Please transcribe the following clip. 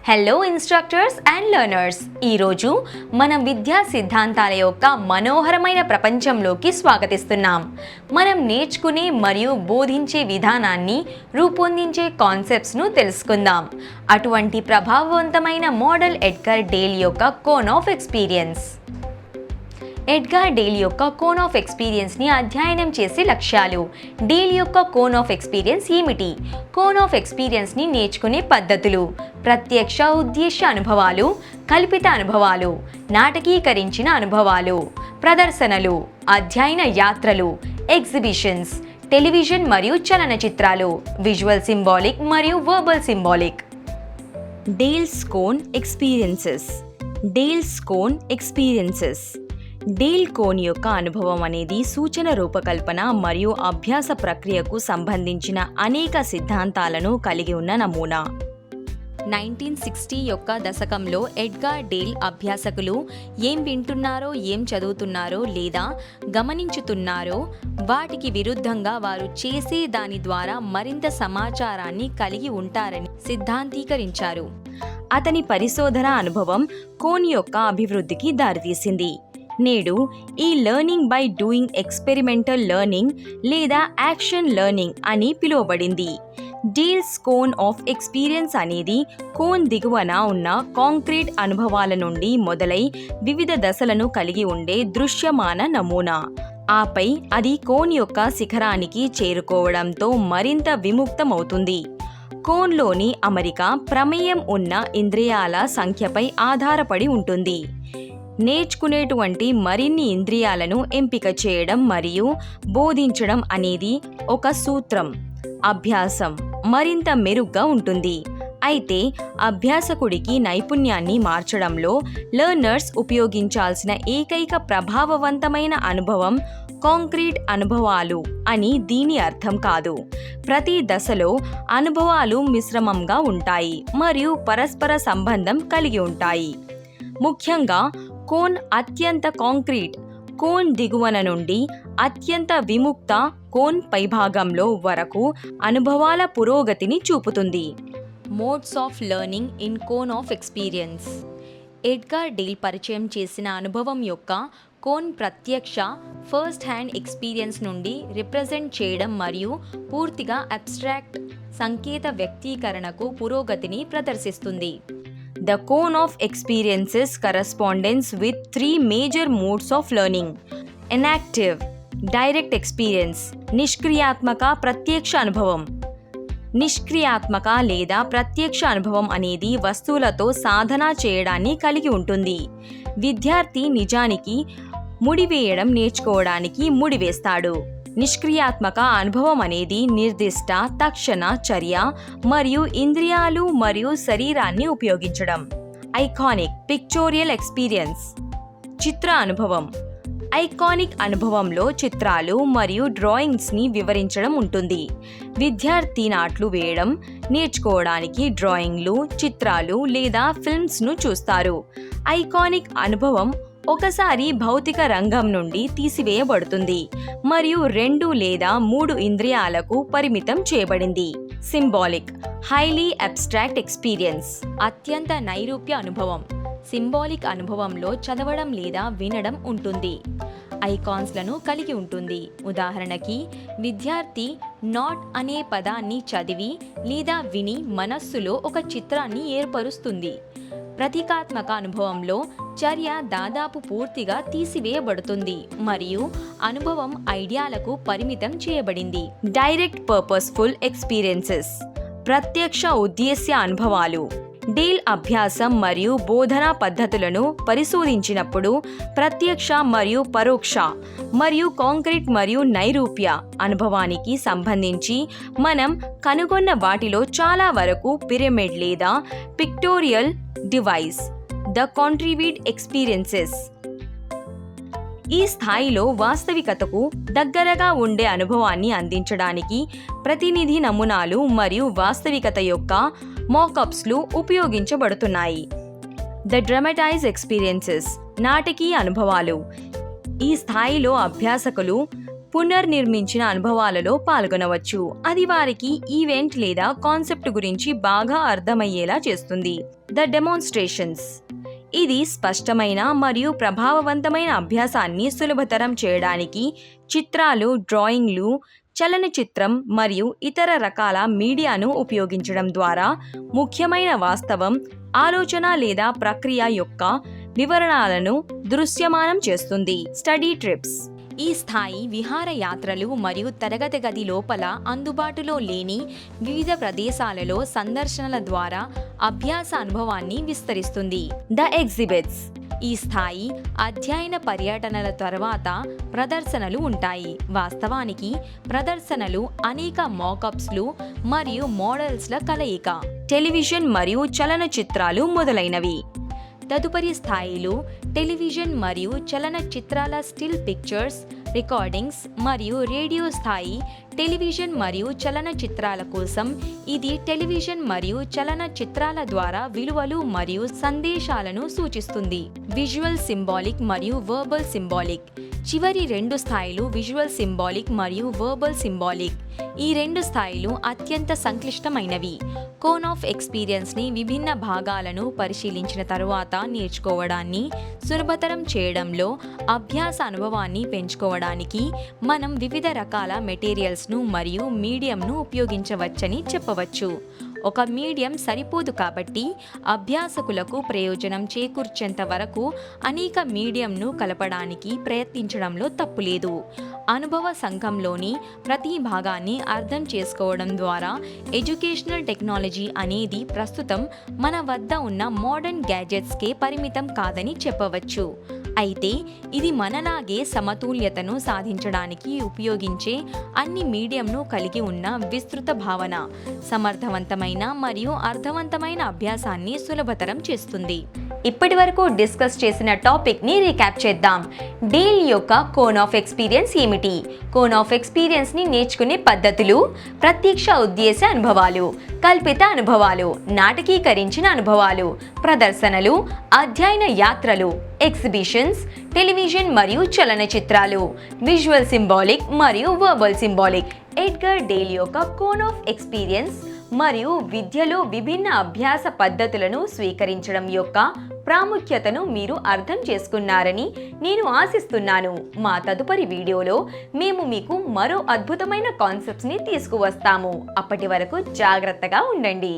Hello instructors and learners, ఈరోజు మనం విద్యా సిద్ధాంతాల యొక్క మనోహరమైన ప్రపంచంలోకి స్వాగతిస్తున్నాం. మనం నేర్చుకునే మరియు బోధించే విధానాన్ని రూపొందించే కాన్సెప్ట్స్ను తెలుసుకుందాం. అటువంటి ప్రభావవంతమైన మోడల్ ఎడ్గర్ డేల్ యొక్క cone of experience. Edgar Dale యొక్క కోన్ ఆఫ్ ఎక్స్పీరియన్స్ని అధ్యయనం చేసే లక్ష్యాలు. డేల్ యొక్క కోన్ ఆఫ్ ఎక్స్పీరియన్స్ ఏమిటి? కోన్ ఆఫ్ ఎక్స్పీరియన్స్ని నేర్చుకునే పద్ధతులు: ప్రత్యక్ష ఉద్దేశ్య అనుభవాలు, కల్పిత అనుభవాలు, నాటకీకరించిన అనుభవాలు, ప్రదర్శనలు, అధ్యయన యాత్రలు, ఎగ్జిబిషన్స్, టెలివిజన్ మరియు చలనచిత్రాలు, విజువల్ సింబాలిక్ మరియు verbal symbolic. Dale's cone experiences. Dale's cone experiences. Dale cone యొక్క అనుభవం అనేది సూచన రూపకల్పన మరియు అభ్యాస ప్రక్రియకు సంబంధించిన అనేక సిద్ధాంతాలను కలిగి ఉన్న నమూనా. 1960 యొక్క దశకంలో ఎడ్గర్ డేల్ అభ్యాసకులు ఏం వింటున్నారో, ఏం చదువుతున్నారో లేదా గమనించుతున్నారో వాటికి విరుద్ధంగా వారు చేసే దాని ద్వారా మరింత సమాచారాన్ని కలిగి ఉంటారని సిద్ధాంతీకరించారు. అతని పరిశోధన అనుభవం కోన్ యొక్క అభివృద్ధికి దారితీసింది. నేడు ఈ learning by doing experimental learning లేదా యాక్షన్ లెర్నింగ్ అని పిలువబడింది. డేల్స్ కోన్ ఆఫ్ ఎక్స్పీరియన్స్ అనేది కోన్ దిగువన ఉన్న కాంక్రీట్ అనుభవాల నుండి మొదలై వివిధ దశలను కలిగి ఉండే దృశ్యమాన నమూనా. ఆపై అది కోన్ యొక్క శిఖరానికి చేరుకోవడంతో మరింత విముక్తమవుతుంది. కోన్లోని అమరిక ప్రమేయం ఉన్న ఇంద్రియాల సంఖ్యపై ఆధారపడి ఉంటుంది. నేర్చుకునేటువంటి మరిన్ని ఇంద్రియాలను ఎంపిక చేయడం మరియు బోధించడం అనేది ఒక సూత్రం. అభ్యాసం మరింత మెరుగ్గా ఉంటుంది. అయితే అభ్యాసకుడికి నైపుణ్యాన్ని మార్చడంలో లెర్నర్స్ ఉపయోగించాల్సిన ఏకైక ప్రభావవంతమైన అనుభవం కాంక్రీట్ అనుభవాలు అని దీని అర్థం కాదు. ప్రతి దశలో అనుభవాలు మిశ్రమంగా ఉంటాయి మరియు పరస్పర సంబంధం కలిగి ఉంటాయి. ముఖ్యంగా కోన్ అత్యంత కాంక్రీట్ కోన్ దిగువన నుండి అత్యంత విముక్త కోన్ పైభాగంలో వరకు అనుభవాల పురోగతిని చూపుతుంది. Modes of learning in cone of experience. Edgar Dale పరిచయం చేసిన అనుభవం యొక్క కోన్ ప్రత్యక్ష ఫస్ట్ హ్యాండ్ ఎక్స్పీరియన్స్ నుండి రిప్రజెంట్ చేయడం మరియు పూర్తిగా అబ్స్ట్రాక్ట్ సంకేత వ్యక్తీకరణకు పురోగతిని ప్రదర్శిస్తుంది. The cone of experiences corresponds with three major modes of learning: enactive, direct experience, నిష్క్రియాత్మక ప్రత్యక్ష అనుభవం. నిష్క్రియాత్మక లేదా ప్రత్యక్ష అనుభవం అనేది వస్తువులతో సాధన చేయడాన్ని కలిగి ఉంటుంది. విద్యార్థి నిజానికి ముడివేయడం నేర్చుకోవడానికి ముడివేస్తాడు. నిష్క్రియాత్మక అనుభవం అనేది నిర్దిష్ట తక్షణ చర్య మరియు ఇంద్రియాలు మరియు శరీరాన్ని ఉపయోగించడం. Iconic పిక్చోరియల్ experience. చిత్ర అనుభవం. ఐకానిక్ అనుభవంలో చిత్రాలు మరియు డ్రాయింగ్స్ని వివరించడం ఉంటుంది. విద్యార్థి నాట్లు వేయడం నేర్చుకోవడానికి డ్రాయింగ్లు, చిత్రాలు లేదా ఫిల్మ్స్ను చూస్తారు. ఐకానిక్ అనుభవం ఒకసారి భౌతిక రంగం నుండి తీసివేయబడుతుంది మరియు 2 లేదా 3 ఇంద్రియాలకు పరిమితం చేయబడింది. Symbolic highly abstract experience. అత్యంత నైరూప్య అనుభవం. సింబాలిక్ అనుభవంలో చదవడం లేదా వినడం ఉంటుంది. ఐకాన్స్లను కలిగి ఉంటుంది. ఉదాహరణకి, విద్యార్థి నాట్ అనే పదాన్ని చదివి లేదా విని మనస్సులో ఒక చిత్రాన్ని ఏర్పరుస్తుంది. ప్రతీకాత్మక అనుభవంలో చర్య దాదాపు పూర్తిగా తీసివేయబడుతుంది మరియు అనుభవం ఐడియాలకు పరిమితం చేయబడింది. Direct purposeful experiences. ప్రత్యక్ష ఉద్దేశ్య అనుభవాలు. డేల్ అభ్యాసం మరియు బోధనా పద్ధతులను పరిశోధించినప్పుడు ప్రత్యక్ష మరియు పరోక్ష మరియు కాంక్రీట్ మరియు నైరూప్య అనుభవానికి సంబంధించి మనం కనుగొన్న వాటిలో చాలా వరకు పిరమిడ్ లేదా pictorial device the contribute experiences. ఈ స్థాయిలో వాస్తవికతకు దగ్గరగా ఉండే అనుభవాన్ని అందించడానికి ప్రతినిధి నమూనాలు మరియు వాస్తవికత యొక్క మాకప్స్లు ఉపయోగించబడుతున్నాయి. The dramatise experiences. నాటకీయ అనుభవాలు. ఈ స్థాయిలో అభ్యాసకులు పునర్నిర్మించిన అనుభవాలలో పాల్గొనవచ్చు. అది వారికి ఈవెంట్ లేదా కాన్సెప్ట్ గురించి బాగా అర్థమయ్యేలా చేస్తుంది. The demonstrations. ఇది స్పష్టమైన మరియు ప్రభావవంతమైన అభ్యాసాన్ని సులభతరం చేయడానికి చిత్రాలు, డ్రాయింగ్లు, చలనచిత్రం మరియు ఇతర రకాల మీడియాను ఉపయోగించడం ద్వారా ముఖ్యమైన వాస్తవం, ఆలోచన లేదా ప్రక్రియ యొక్క వివరణలను దృశ్యమానం చేస్తుంది. Study trips. ఈ స్థాయి విహారయాత్రలు మరియు తరగతి గది లోపల అందుబాటులో లేని వివిధ ప్రదేశాలలో సందర్శనల ద్వారా అభ్యాస అనుభవాన్ని విస్తరిస్తుంది. The exhibits. ఈ స్థాయి అధ్యయన పర్యటనల తర్వాత ప్రదర్శనలు ఉంటాయి. వాస్తవానికి ప్రదర్శనలు అనేక మాకప్స్లు మరియు మోడల్స్ల కలయిక, టెలివిజన్ మరియు చలనచిత్రాలు మొదలైనవి. తదుపరి స్థాయిలు టెలివిజన్ మరియు చలనచిత్రాల స్టిల్ పిక్చర్స్, రికార్డింగ్స్ మరియు రేడియో స్థాయి. టెలివిజన్ మరియు చలనచిత్రాల కోసం ఇది టెలివిజన్ మరియు చలనచిత్రాల ద్వారా విలువలు మరియు సందేశాలను సూచిస్తుంది. విజువల్ సింబాలిక్ మరియు వర్బల్ సింబాలిక్. చివరి రెండు స్థాయిలు విజువల్ సింబాలిక్ మరియు వర్బల్ సింబాలిక్. ఈ రెండు స్థాయిలు అత్యంత సంక్లిష్టమైనవి. కోన్ ఆఫ్ ఎక్స్పీరియన్స్ని విభిన్న భాగాలను పరిశీలించిన తరువాత నేర్చుకోవడాన్ని సులభతరం చేయడంలో అభ్యాస అనుభవాన్ని పెంచుకోవడానికి మనం వివిధ రకాల మెటీరియల్స్ను మరియు మీడియంను ఉపయోగించవచ్చని చెప్పవచ్చు. ఒక మీడియం సరిపోదు కాబట్టి అభ్యాసకులకు ప్రయోజనం చేకూర్చేంత వరకు అనేక మీడియంను కలపడానికి ప్రయత్నించడంలో తప్పులేదు. అనుభవ సంఘంలోని ప్రతి భాగాన్ని అర్థం చేసుకోవడం ద్వారా ఎడ్యుకేషనల్ టెక్నాలజీ అనేది ప్రస్తుతం మన వద్ద ఉన్న మోడర్న్ గ్యాజెట్స్కే పరిమితం కాదని చెప్పవచ్చు. అయితే ఇది మనలాగే సమతుల్యతను సాధించడానికి ఉపయోగించే అన్ని మీడియంను కలిగి ఉన్న విస్తృత భావన, సమర్థవంతమైన మరియు అర్థవంతమైన అభ్యాసాన్ని సులభతరం చేస్తుంది. ఇప్పటి వరకు డిస్కస్ చేసిన టాపిక్ని రీక్యాప్ చేద్దాం. డేల్ యొక్క కోన్ ఆఫ్ ఎక్స్పీరియన్స్ ఏమిటి? కోన్ ఆఫ్ ఎక్స్పీరియన్స్ని నేర్చుకునే పద్ధతులు: ప్రత్యక్ష ఉద్దేశ అనుభవాలు, కల్పిత అనుభవాలు, నాటకీకరించిన అనుభవాలు, ప్రదర్శనలు, అధ్యయన యాత్రలు, ఎగ్జిబిషన్స్, టెలివిజన్ మరియు చలనచిత్రాలు, విజువల్ సింబాలిక్ మరియు వర్బల్ సింబాలిక్. ఎడ్గర్ డేల్ యొక్క కోన్ ఆఫ్ ఎక్స్పీరియన్స్ మరియు విద్యలో విభిన్న అభ్యాస పద్ధతులను స్వీకరించడం యొక్క ప్రాముఖ్యతను మీరు అర్థం చేసుకున్నారని నేను ఆశిస్తున్నాను. మా తదుపరి వీడియోలో మేము మీకు మరో అద్భుతమైన కాన్సెప్ట్స్ని తీసుకువస్తాము. అప్పటి వరకు జాగ్రత్తగా ఉండండి.